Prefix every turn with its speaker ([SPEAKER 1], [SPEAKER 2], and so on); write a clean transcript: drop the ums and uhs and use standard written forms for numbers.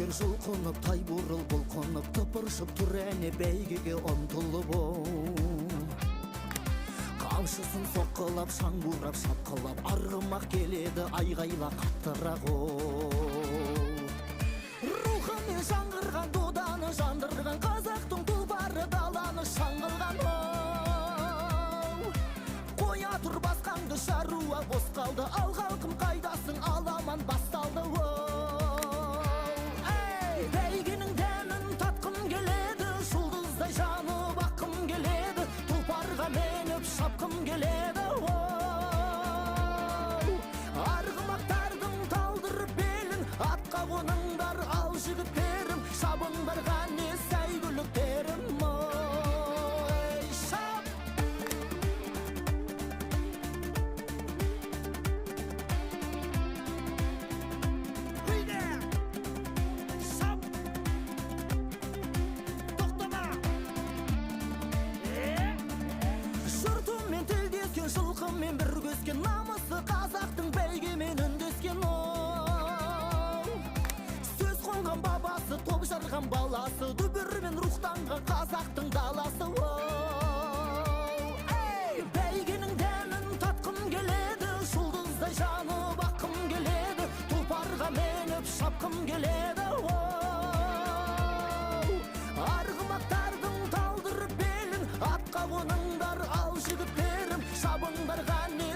[SPEAKER 1] тілдескен жұлқынып, тай бурыл бұлқынып, тыпыршып тұр әне бәйгеге ұмтылып Қамшысын соққылап, шаң бұрап, шапқылап, арғымақ келеді айғайла қаттырақ Рухымен жаңғырған доданы жандырған, қазақтың тұлпары даланы шаңғылған Қоя тұр басқаңды шаруа бос қалды, ал халқым қайдасың, аламан басталды Бәйгенің дәмін татқым келеді, жұлдыздай жанып аққым келеді, тұлпарға меніп шапқым келеді Арғымақтардың талдырып белін, атқа қоныңдар ал жігіттерім, шабыңдарға не сәйгүліктерім шап! Жұртыммен тілдескен, жылқымен бір көскен, намысы қазақтың бәйгемен үндескен Сөз қонған бабасы, топ жарған баласы, дүбірмен рухтанған қазақтың даласы Бәйгенің дәмін татқым келеді, жұлдыздай жанып аққым келеді, тұлпарға меніп шапқым келеді Арғымақтардың талдырып белін, атқа қоныңдар ал жігіттерім, шабыңдарға не